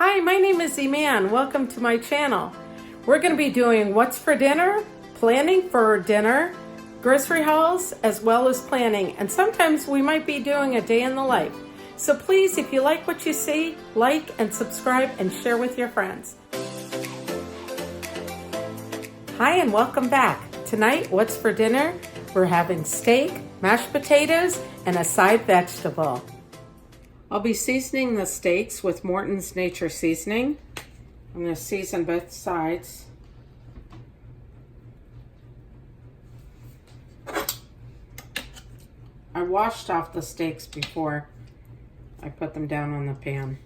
Hi, my name is Eman. Welcome to my channel. We're going to be doing what's for dinner, planning for dinner, grocery hauls, as well as planning. And sometimes we might be doing a day in the life. So please, if you like what you see, like and subscribe and share with your friends. Hi, and welcome back. Tonight, what's for dinner? We're having steak, mashed potatoes, and a side vegetable. I'll be seasoning the steaks with Morton's Nature Seasoning. I'm going to season both sides. I washed off the steaks before I put them down on the pan.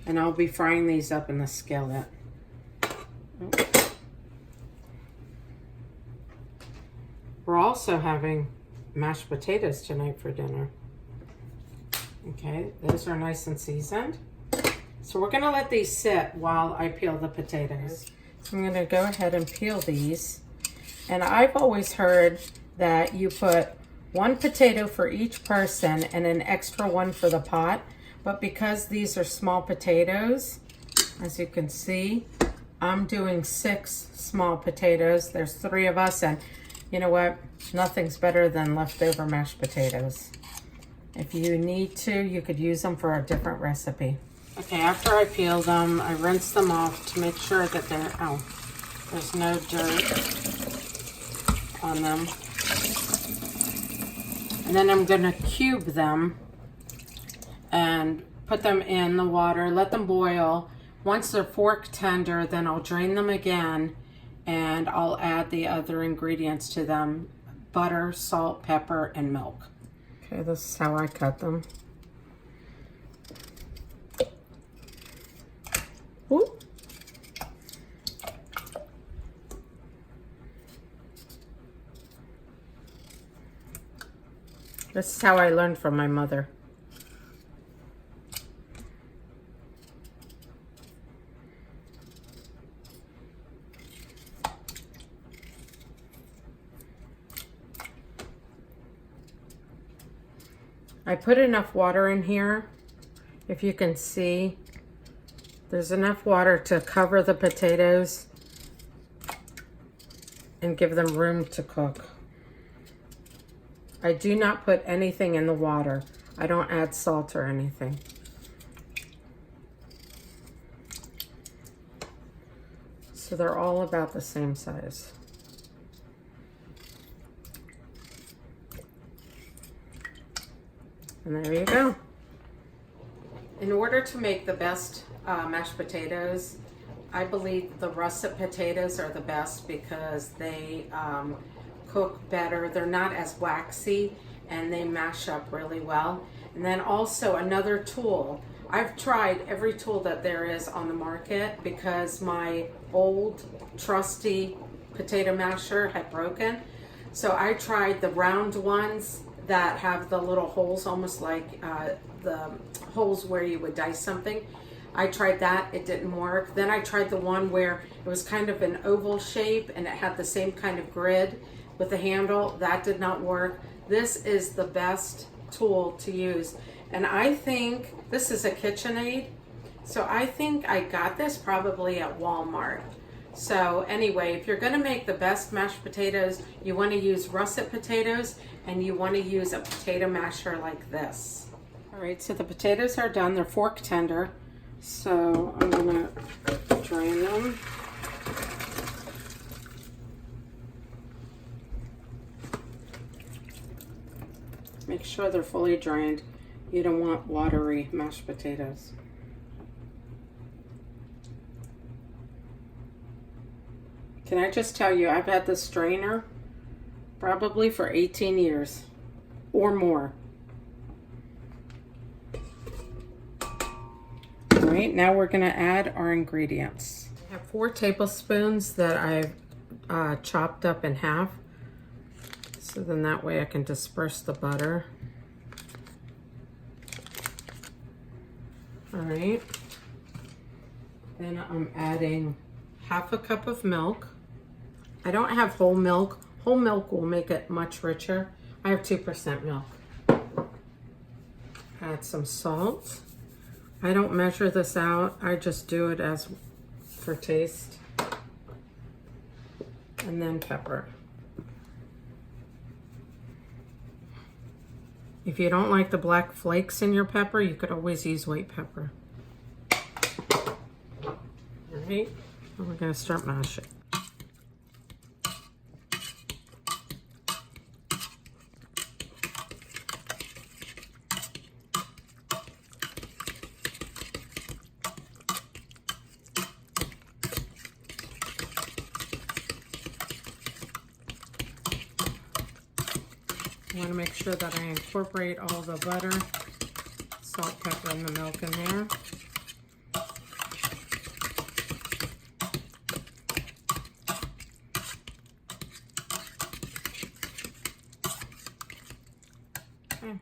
And I'll be frying these up in the skillet. We're also having mashed potatoes tonight for dinner. Okay, those are nice and seasoned. So we're going to let these sit while I peel the potatoes. So I'm going to go ahead and peel these. And I've always heard that you put one potato for each person and an extra one for the pot. But because these are small potatoes, as you can see, I'm doing 6 small potatoes. There's 3 of us, and you know what? Nothing's better than leftover mashed potatoes. If you need to, you could use them for a different recipe. Okay, after I peel them, I rinse them off to make sure that there's no dirt on them. And then I'm gonna cube them and put them in the water, let them boil. Once they're fork tender, then I'll drain them again and I'll add the other ingredients to them: butter, salt, pepper, and milk. Okay, this is how I cut them. Ooh. This is how I learned from my mother. I put enough water in here. If you can see, there's enough water to cover the potatoes and give them room to cook. I do not put anything in the water. I don't add salt or anything. So they're all about the same size. And there you go. In order to make the best mashed potatoes, I believe the russet potatoes are the best because they cook better. They're not as waxy and they mash up really well. And then also another tool. I've tried every tool that there is on the market because my old trusty potato masher had broken. So I tried the round ones that have the little holes, almost like the holes where you would dice something. I tried that, it didn't work. Then I tried the one where it was kind of an oval shape and it had the same kind of grid with the handle. That did not work. This is the best tool to use. And I think this is a KitchenAid. So I think I got this probably at Walmart. So anyway, if you're gonna make the best mashed potatoes, you wanna use russet potatoes and you wanna use a potato masher like this. All right, so the potatoes are done. They're fork tender. So I'm gonna drain them. Make sure they're fully drained. You don't want watery mashed potatoes. Can I just tell you, I've had this strainer probably for 18 years or more. All right, now we're gonna add our ingredients. I have 4 tablespoons that I've chopped up in half. So then that way I can disperse the butter. All right. Then I'm adding half a cup of milk. I don't have whole milk. Whole milk will make it much richer. I have 2% milk. Add some salt. I don't measure this out. I just do it as for taste. And then pepper. If you don't like the black flakes in your pepper, you could always use white pepper. All right, and we're gonna start mashing. I want to make sure that I incorporate all the butter, salt, pepper, and the milk in there. Okay.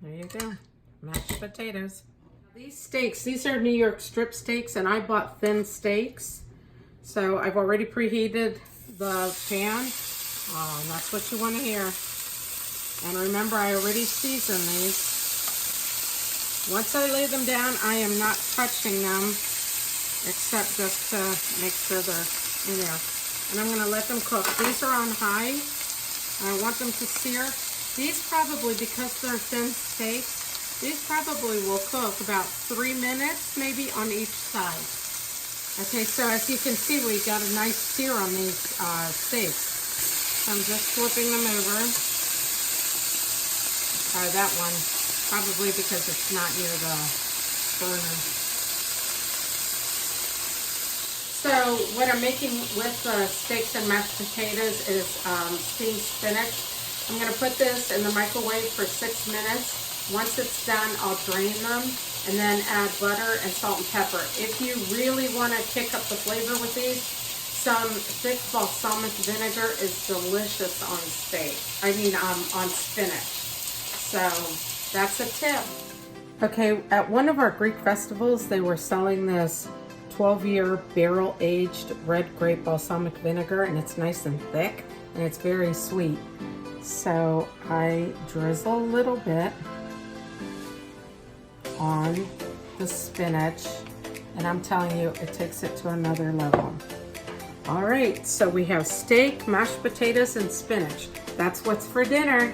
There you go. Mashed potatoes. These steaks, these are New York strip steaks, and I bought thin steaks. So I've already preheated the pan. Oh, and that's what you want to hear. And remember, I already seasoned these. Once I lay them down, I am not touching them, except just to make sure they're in there. And I'm going to let them cook. These are on high. I want them to sear. These probably, because they're thin steaks, these probably will cook about 3 minutes, maybe on each side. Okay, so as you can see, we got a nice sear on these steaks. I'm just flipping them over. That one, probably because it's not near the burner. So what I'm making with the steaks and mashed potatoes is steamed spinach. I'm going to put this in the microwave for 6 minutes. Once it's done, I'll drain them and then add butter and salt and pepper. If you really want to kick up the flavor with these, some thick balsamic vinegar is delicious on steak. On spinach. So that's a tip. Okay, at one of our Greek festivals, they were selling this 12-year barrel-aged red grape balsamic vinegar, and it's nice and thick, and it's very sweet. So I drizzle a little bit on the spinach, and I'm telling you, it takes it to another level. All right, so we have steak, mashed potatoes, and spinach. That's what's for dinner.